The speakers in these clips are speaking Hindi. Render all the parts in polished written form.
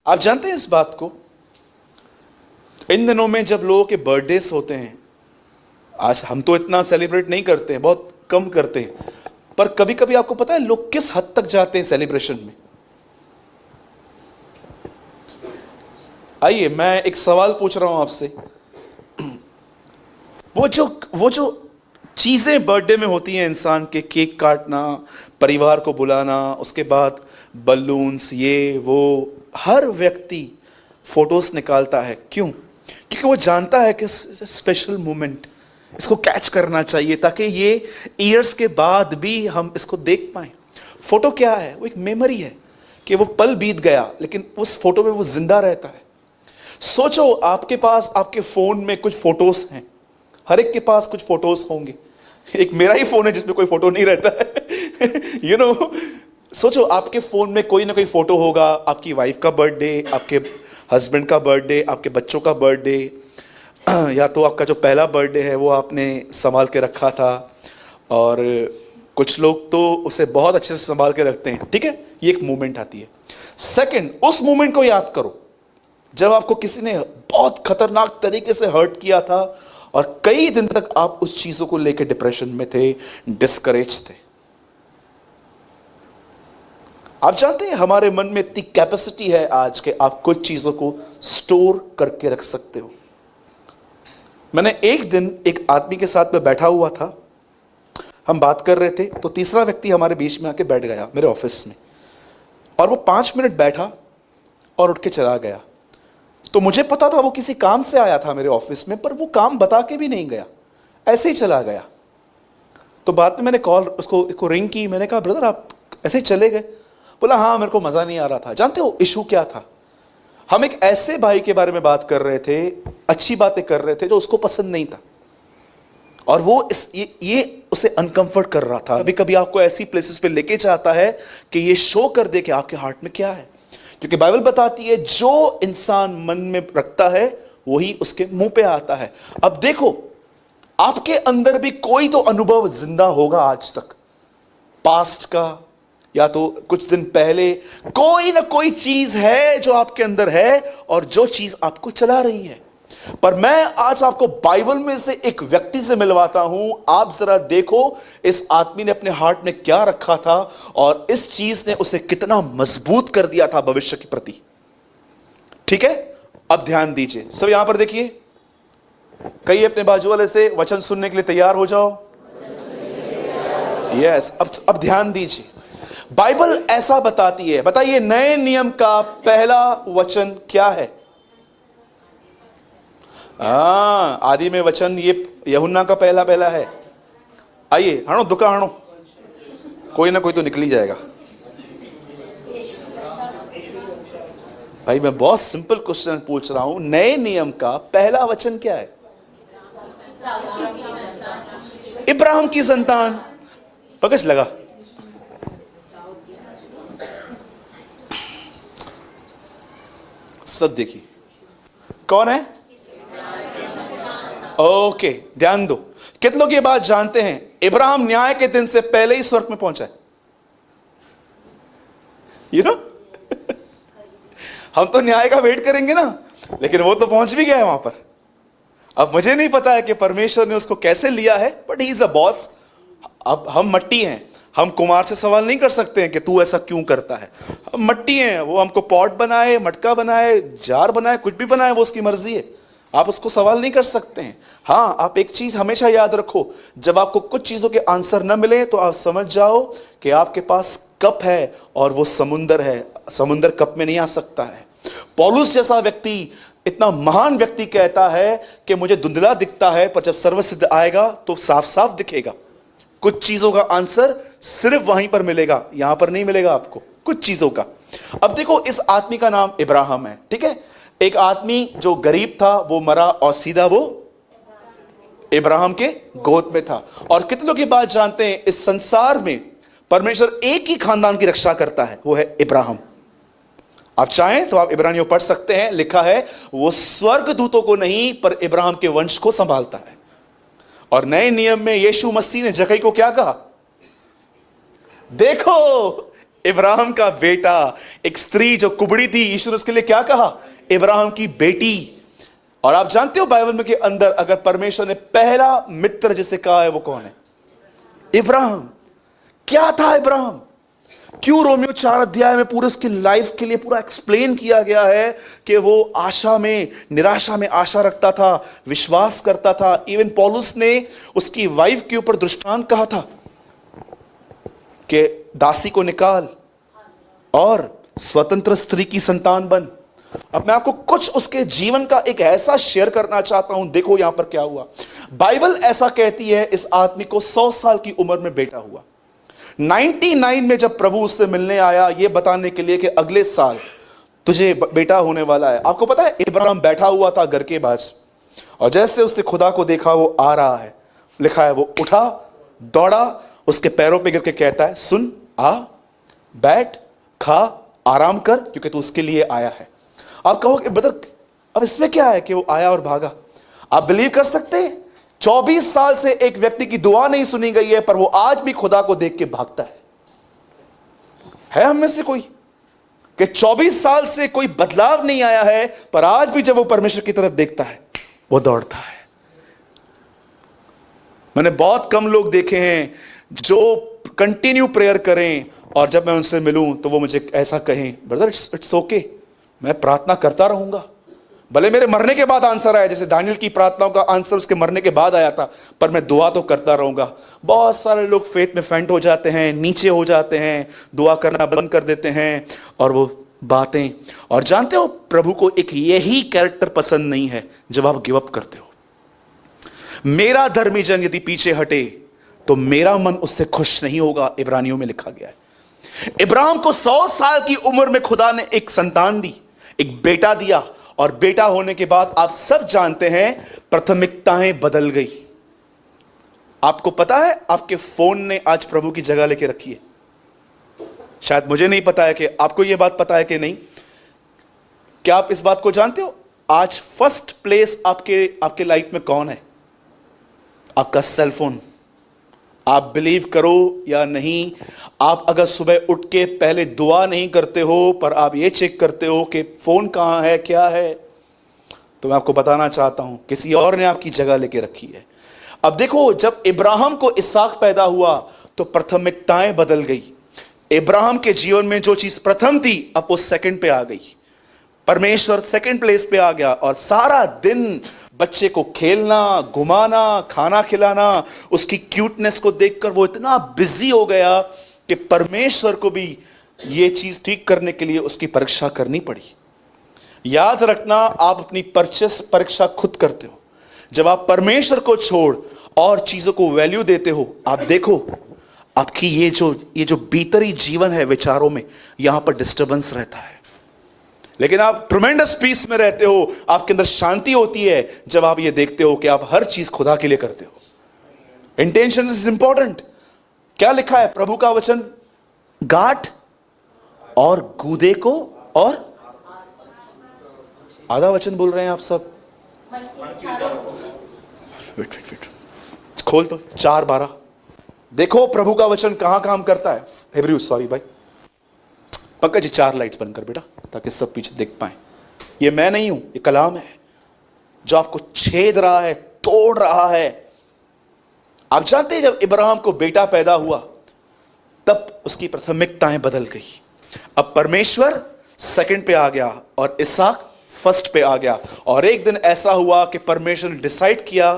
आप जानते हैं इस बात को, इन दिनों में जब लोगों के बर्थडेज होते हैं, आज हम तो इतना सेलिब्रेट नहीं करते हैं, बहुत कम करते हैं, पर कभी कभी आपको पता है लोग किस हद तक जाते हैं सेलिब्रेशन में। आइए मैं एक सवाल पूछ रहा हूं आपसे, वो जो चीजें बर्थडे में होती हैं इंसान के, केक काटना, परिवार को बुलाना, उसके बाद बलून्स, ये वो, हर व्यक्ति फोटोज निकालता है। क्यों? क्योंकि वो जानता है कि स्पेशल मोमेंट, इसको कैच करना चाहिए ताकि ये ईयर्स के बाद भी हम इसको देख पाए। फोटो क्या है? वो एक मेमोरी है कि वो पल बीत गया लेकिन उस फोटो में वो जिंदा रहता है। सोचो आपके पास, आपके फोन में कुछ फोटोज हैं, हर एक के पास कुछ फोटोज होंगे। एक मेरा ही फोन है जिसमें कोई फोटो नहीं रहता है यू नो सोचो आपके फोन में कोई ना कोई फोटो होगा, आपकी वाइफ का बर्थडे, आपके हस्बैंड का बर्थडे, आपके बच्चों का बर्थडे, या तो आपका जो पहला बर्थडे है वो आपने संभाल के रखा था, और कुछ लोग तो उसे बहुत अच्छे से संभाल के रखते हैं। ठीक है, ये एक मोमेंट आती है। सेकंड, उस मोमेंट को याद करो जब आपको किसी ने बहुत खतरनाक तरीके से हर्ट किया था और कई दिन तक आप उस चीजों को लेकर डिप्रेशन में थे, डिस्करेज थे। आप जानते हैं हमारे मन में इतनी कैपेसिटी है आज के आप कुछ चीजों को स्टोर करके रख सकते हो। मैंने एक दिन एक आदमी के साथ में बैठा हुआ था, हम बात कर रहे थे, तो तीसरा व्यक्ति हमारे बीच में आके बैठ गया मेरे ऑफिस में, और वो 5 मिनट बैठा और उठ के चला गया। तो मुझे पता था वो किसी काम से आया था मेरे ऑफिस में, पर वो काम बता के भी नहीं गया, ऐसे ही चला गया। तो बाद में मैंने कॉल उसको रिंग की, मैंने कहा ब्रदर आप ऐसे ही चले गए? बोला हाँ मेरे को मजा नहीं आ रहा था। जानते हो इशू क्या था? हम एक ऐसे भाई के बारे में बात कर रहे थे, अच्छी बातें कर रहे थे, जो उसको पसंद नहीं था, और वो ये उसे अनकंफर्ट कर रहा था। कभी कभी आपको ऐसी प्लेसेस पे लेके जाता है कि ये शो कर दे कि आपके हार्ट में क्या है, क्योंकि बाइबल बताती है जो इंसान मन में रखता है वही उसके मुंह पे आता है। अब देखो आपके अंदर भी कोई तो अनुभव जिंदा होगा आज तक, पास्ट का या तो कुछ दिन पहले, कोई ना कोई चीज है जो आपके अंदर है और जो चीज आपको चला रही है। पर मैं आज आपको बाइबल में से एक व्यक्ति से मिलवाता हूं। आप जरा देखो इस आदमी ने अपने हार्ट में क्या रखा था और इस चीज ने उसे कितना मजबूत कर दिया था भविष्य के प्रति। ठीक है, अब ध्यान दीजिए सब, यहां पर देखिए, कहिए अपने बाजू वाले से वचन सुनने के लिए तैयार हो जाओ। यस, अब ध्यान दीजिए, बाइबल ऐसा बताती है। बताइए नए नियम का पहला वचन क्या है? आदि में वचन, ये यूहन्ना का पहला है। आइए हणो दुका हणो, कोई ना कोई तो निकल ही जाएगा। भाई मैं बहुत सिंपल क्वेश्चन पूछ रहा हूं, नए नियम का पहला वचन क्या है? इब्राहिम की संतान। पकड़ लगा। सब देखिए कौन है? ओके, ध्यान दो। कितने लोग ये बात जानते हैं इब्राहिम न्याय के दिन से पहले ही स्वर्ग में पहुंचा है? यू नो हम तो न्याय का वेट करेंगे ना, लेकिन वो तो पहुंच भी गया है वहां पर। अब मुझे नहीं पता है कि परमेश्वर ने उसको कैसे लिया है, but he is a boss. अब हम मट्टी हैं, हम कुमार से सवाल नहीं कर सकते हैं कि तू ऐसा क्यों करता है। हम मट्टी हैं, वो हमको पॉट बनाए, मटका बनाए, जार बनाए, कुछ भी बनाए, वो उसकी मर्जी है, आप उसको सवाल नहीं कर सकते हैं। हाँ, आप एक चीज हमेशा याद रखो, जब आपको कुछ चीजों के आंसर न मिले तो आप समझ जाओ कि आपके पास कप है और वो समुंदर है, समुंदर कप में नहीं आ सकता है। पौलुस जैसा व्यक्ति, इतना महान व्यक्ति कहता है कि मुझे धुंधला दिखता है, पर जब सर्वसिद्ध आएगा तो साफ साफ दिखेगा। कुछ चीजों का आंसर सिर्फ वहीं पर मिलेगा, यहां पर नहीं मिलेगा आपको कुछ चीजों का। अब देखो इस आदमी का नाम इब्राहिम है, ठीक है। एक आदमी जो गरीब था वो मरा और सीधा वो इब्राहिम के गोद में था। और कितने लोग ये बात जानते हैं, इस संसार में परमेश्वर एक ही खानदान की रक्षा करता है, वो है इब्राहिम। आप चाहें तो आप इब्रानियों पढ़ सकते हैं, लिखा है वो स्वर्गदूतों को नहीं पर इब्राहिम के वंश को संभालता है। और नए नियम में यीशु मसीह ने जक्कई को क्या कहा? देखो इब्राहिम का बेटा। एक स्त्री जो कुबड़ी थी, यीशु ने उसके लिए क्या कहा? इब्राहिम की बेटी। और आप जानते हो बाइबल में के अंदर अगर परमेश्वर ने पहला मित्र जिसे कहा है वो कौन है? इब्राहिम। क्या था इब्राहिम? क्यों रोमियो 4 अध्याय में पूरे उसकी लाइफ के लिए पूरा एक्सप्लेन किया गया है कि वो आशा में, निराशा में आशा रखता था, विश्वास करता था। इवन पौलुस ने उसकी वाइफ के ऊपर दृष्टांत कहा था कि दासी को निकाल और स्वतंत्र स्त्री की संतान बन। अब मैं आपको कुछ उसके जीवन का एक ऐसा शेयर करना चाहता हूं। देखो यहां पर क्या हुआ। बाइबल ऐसा कहती है इस आदमी को 100 साल की उम्र में बेटा हुआ। 99 में जब प्रभु उससे मिलने आया यह बताने के लिए कि अगले साल तुझे बेटा होने वाला है। आपको पता है इब्राहिम बैठा हुआ था घर के पास और जैसे उसने खुदा को देखा वो आ रहा है, लिखा है वो उठा, दौड़ा, उसके पैरों पे गिर के कहता है सुन, आ, बैठ, खा, आराम कर, क्योंकि तू उसके लिए आया है। आप कहोगे ब्रदर अब इसमें क्या है कि वो आया और भागा? आप बिलीव कर सकते हैं 24 साल से एक व्यक्ति की दुआ नहीं सुनी गई है पर वो आज भी खुदा को देख के भागता है हम में से कोई कि 24 साल से कोई बदलाव नहीं आया है पर आज भी जब वो परमेश्वर की तरफ देखता है वो दौड़ता है। मैंने बहुत कम लोग देखे हैं जो कंटिन्यू प्रेयर करें और जब मैं उनसे मिलूं तो वो मुझे ऐसा कहें ब्रदर इट्स ओके, मैं प्रार्थना करता रहूंगा, भले मेरे मरने के बाद आंसर आया, जैसे दानियल की प्रार्थनाओं का आंसर उसके मरने के बाद आया था, पर मैं दुआ तो करता रहूंगा। बहुत सारे लोग फेथ में फेंट हो जाते हैं, नीचे हो जाते हैं, दुआ करना बंद कर देते हैं और वो बातें। और जानते हो प्रभु को एक यही कैरेक्टर पसंद नहीं है जब आप गिव अप करते हो। मेरा धर्मी जन यदि पीछे हटे तो मेरा मन उससे खुश नहीं होगा, इब्रानियों में लिखा गया है। इब्राहिम को 100 साल की उम्र में खुदा ने एक संतान दी, एक बेटा दिया और बेटा होने के बाद आप सब जानते हैं प्राथमिकताएं बदल गई। आपको पता है आपके फोन ने आज प्रभु की जगह लेके रखी है। शायद मुझे नहीं पता है कि आपको यह बात पता है कि नहीं। क्या आप इस बात को जानते हो आज फर्स्ट प्लेस आपके लाइफ में कौन है? आपका सेल फोन। आप बिलीव करो या नहीं, आप अगर सुबह उठ के पहले दुआ नहीं करते हो पर आप ये चेक करते हो कि फोन कहां है, क्या है, तो मैं आपको बताना चाहता हूं किसी और ने आपकी जगह लेके रखी है। अब देखो जब इब्राहिम को इसहाक पैदा हुआ तो प्राथमिकताएं बदल गई। इब्राहिम के जीवन में जो चीज प्रथम थी अब वो सेकंड पे आ गई। परमेश्वर सेकंड प्लेस पे आ गया और सारा दिन बच्चे को खेलना, घुमाना, खाना खिलाना, उसकी क्यूटनेस को देखकर वो इतना बिजी हो गया कि परमेश्वर को भी ये चीज ठीक करने के लिए उसकी परीक्षा करनी पड़ी। याद रखना आप अपनी परीक्षा खुद करते हो। जब आप परमेश्वर को छोड़ और चीजों को वैल्यू देते हो, आप देखो आपकी ये जो भीतरी जीवन है विचारों में, यहां पर डिस्टर्बेंस रहता है। लेकिन आप ट्रेमेंडस पीस में रहते हो, आपके अंदर शांति होती है जब आप ये देखते हो कि आप हर चीज खुदा के लिए करते हो। Intention is important. क्या लिखा है प्रभु का वचन? गांठ और गूदे को और आधा वचन बोल रहे हैं आप सब। वेट खोल तो 4:12 देखो प्रभु का वचन कहां काम करता है। हिब्रू सॉरी भाई पंकज जी 4 लाइट्स बंद कर बेटा ताकि सब पीछे देख पाए। ये मैं नहीं हूं, ये कलाम है जो आपको छेद रहा है, तोड़ रहा है। आप जानते हैं जब इब्राहिम को बेटा पैदा हुआ तब उसकी प्राथमिकताएं बदल गई। अब परमेश्वर सेकंड पे आ गया और इसहाक फर्स्ट पे आ गया। और एक दिन ऐसा हुआ कि परमेश्वर ने डिसाइड किया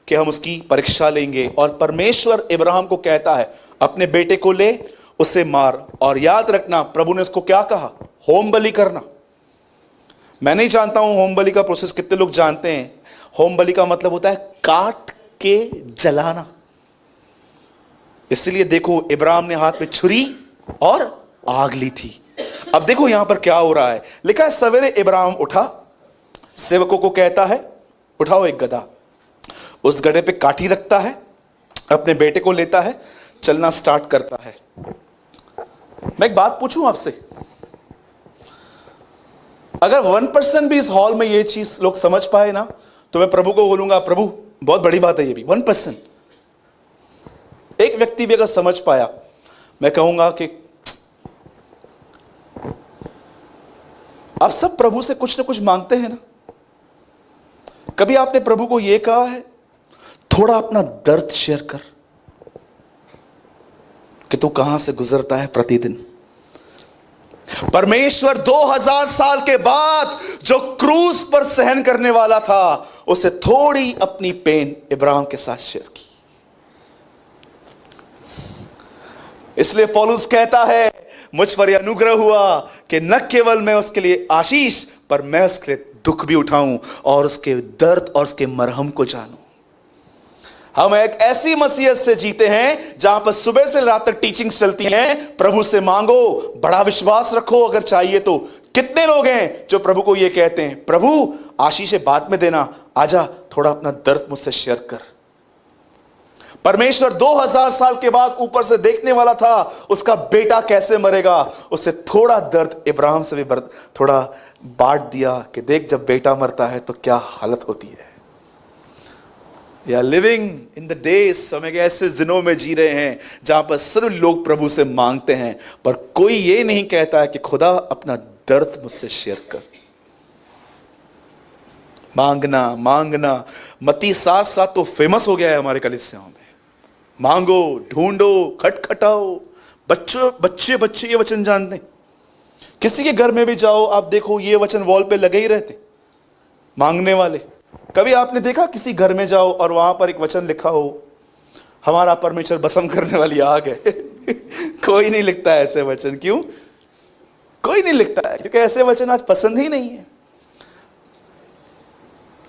कि हम उसकी परीक्षा लेंगे और परमेश्वर इब्राहिम को कहता है अपने बेटे को ले, उसे मार। और याद रखना प्रभु ने उसको क्या कहा? होम बलि करना। मैं नहीं जानता हूं होम बलि का प्रोसेस कितने लोग जानते हैं। होम बलि का मतलब होता है काट के जलाना। इसलिए देखो इब्राहिम ने हाथ में छुरी और आग ली थी। अब देखो यहां पर क्या हो रहा है, लिखा है सवेरे इब्राहिम उठा, सेवकों को कहता है उठाओ एक गधा, उस गधे पे काठी रखता है, अपने बेटे को लेता है, चलना स्टार्ट करता है। मैं एक बात पूछूं आपसे, अगर 1% भी इस हॉल में ये चीज लोग समझ पाए ना तो मैं प्रभु को बोलूंगा प्रभु बहुत बड़ी बात है ये भी। 1% एक व्यक्ति भी अगर समझ पाया, मैं कहूंगा कि आप सब प्रभु से कुछ ना कुछ मांगते हैं ना? कभी आपने प्रभु को यह कहा है, थोड़ा अपना दर्द शेयर कर कि तू कहां से गुजरता है प्रतिदिन? परमेश्वर 2000 साल के बाद जो क्रूस पर सहन करने वाला था, उसे थोड़ी अपनी पेन इब्राहिम के साथ शेयर की। इसलिए पौलुस कहता है, मुझ पर यह अनुग्रह हुआ कि न केवल मैं उसके लिए आशीष, पर मैं उसके लिए दुख भी उठाऊं और उसके दर्द और उसके मरहम को जानूं। हम एक ऐसी मसीहत से जीते हैं जहां पर सुबह से रात तक टीचिंग्स चलती हैं, प्रभु से मांगो, बड़ा विश्वास रखो अगर चाहिए तो। कितने लोग हैं जो प्रभु को यह कहते हैं, प्रभु आशीष बाद में देना, आजा थोड़ा अपना दर्द मुझसे शेयर कर। परमेश्वर 2000 साल के बाद ऊपर से देखने वाला था उसका बेटा कैसे मरेगा, उसे थोड़ा दर्द इब्राहिम से भी थोड़ा बांट दिया कि देख जब बेटा मरता है तो क्या हालत होती है। या लिविंग इन द डेज, हम एक ऐसे दिनों में जी रहे हैं जहां पर सिर्फ लोग प्रभु से मांगते हैं, पर कोई ये नहीं कहता है कि खुदा अपना दर्द मुझसे शेयर कर। मांगना मांगना, मत्ती 7:7 तो फेमस हो गया है हमारे कलीसियाओं में। मांगो, ढूंढो, खटखटाओ। बच्चे बच्चे ये वचन जानते हैं। किसी के घर में भी जाओ आप देखो, ये वचन वॉल पे लगे ही रहते, मांगने वाले। कभी आपने देखा किसी घर में जाओ और वहां पर एक वचन लिखा हो, हमारा परमेश्वर भस्म करने वाली आग है? कोई नहीं लिखता है ऐसे वचन। क्यों कोई नहीं लिखता है? क्योंकि ऐसे वचन आज पसंद ही नहीं है।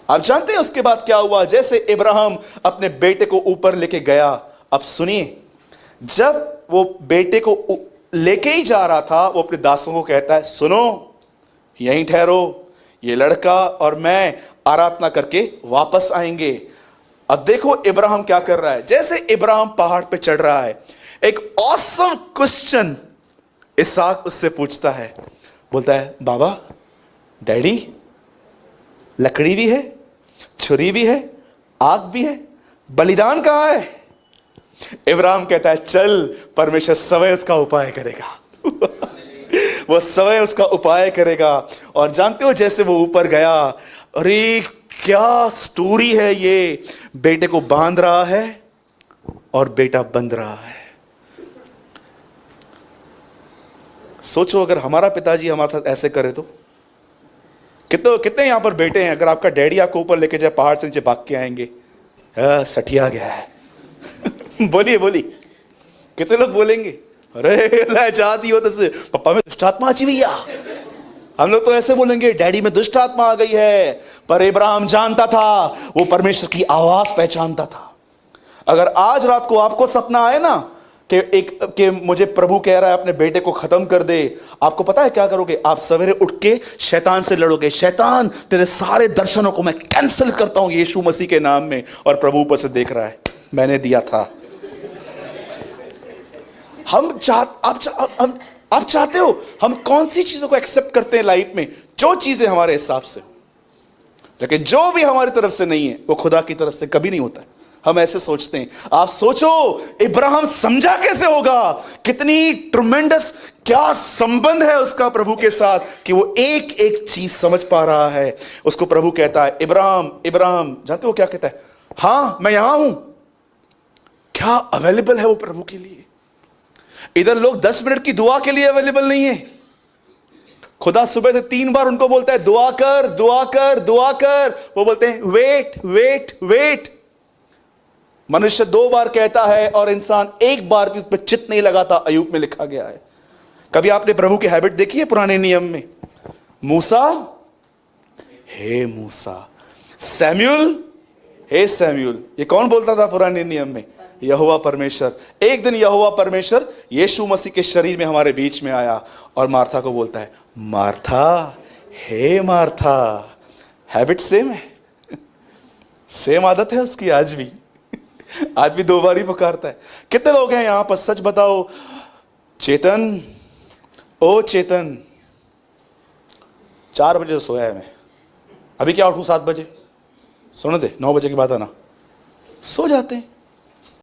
आप जानते हैं उसके बाद क्या हुआ? जैसे इब्राहिम अपने बेटे को ऊपर लेके गया, अब सुनिए, जब वो बेटे को लेके ही जा रहा था, वो अपने दासों को कहता है, सुनो यहीं ठहरो, ये लड़का और मैं आराधना करके वापस आएंगे। अब देखो इब्राहिम क्या कर रहा है। जैसे इब्राहिम पहाड़ पे चढ़ रहा है, एक ऑसम क्वेश्चन इसहाक उससे पूछता है। बोलता है, बाबा, डैडी, लकड़ी भी है, छुरी भी है, आग भी है, बलिदान कहां है? इब्राहिम कहता है, चल, परमेश्वर समय उसका उपाय करेगा। वो समय उसका उपाय करेगा। और जानते हो जैसे वो ऊपर गया, अरे क्या स्टोरी है ये। बेटे को बांध रहा है और बेटा बंध रहा है। सोचो अगर हमारा पिताजी हमारे साथ ऐसे करे तो कितने यहां पर बेटे हैं, अगर आपका डैडी आपको ऊपर लेके जाए, पहाड़ से नीचे भाग के आएंगे, सठिया गया है। बोलिए बोलिए, कितने लोग बोलेंगे, अरे चाहती हो तो पप्पा में दुष्ट आत्मा आची भैया। हम लोग तो ऐसे बोलेंगे, डैडी में दुष्ट आत्मा आ गई है। पर इब्राहिम जानता था, वो परमेश्वर की आवाज पहचानता था। अगर आज रात को आपको सपना आए ना कि मुझे प्रभु कह रहा है अपने बेटे को खत्म कर दे, आपको पता है क्या करोगे? आप सवेरे उठ के शैतान से लड़ोगे, शैतान तेरे सारे दर्शनों को मैं कैंसिल करता हूं यीशु मसीह के नाम में। और प्रभु ऊपर से देख रहा है, मैंने दिया था। आप चाहते हो हम कौन सी चीजों को एक्सेप्ट करते हैं लाइफ में? जो चीजें हमारे हिसाब से, लेकिन जो भी हमारी तरफ से नहीं है वो खुदा की तरफ से कभी नहीं होता है। हम ऐसे सोचते हैं। आप सोचो इब्राहिम समझा कैसे होगा, कितनी ट्रमेंडस, क्या संबंध है उसका प्रभु के साथ कि वो एक एक चीज समझ पा रहा है। उसको प्रभु कहता है, इब्राहिम इब्राहिम। जानते हो क्या कहता है? हां मैं यहां हूं। क्या अवेलेबल है वो प्रभु के लिए। इधर लोग 10 मिनट की दुआ के लिए अवेलेबल नहीं है। खुदा सुबह से 3 बार उनको बोलता है, दुआ कर दुआ कर दुआ कर। वो बोलते हैं वेट वेट वेट। मनुष्य 2 बार कहता है और इंसान 1 बार भी उस पर चित्त नहीं लगाता। अय्यूब में लिखा गया है। कभी आपने प्रभु की हैबिट देखी है पुराने नियम में? मूसा, हे मूसा। सैम्यूल, हे सैम्यूल। ये कौन बोलता था पुराने नियम में? यहोवा परमेश्वर। एक दिन यहोवा परमेश्वर यीशु मसीह के शरीर में हमारे बीच में आया और मार्था को बोलता है, मार्था, हे मार्था। हैबिट सेम है, सेम आदत है उसकी आज भी। आज भी 2 बार ही पुकारता है। कितने लोग हैं यहां पर, सच बताओ, चेतन, ओ चेतन, 4 बजे से सोया है मैं, अभी क्या उठूं 7 बजे? सुनो दे, 9 बजे के बाद आना। सो जाते हैं।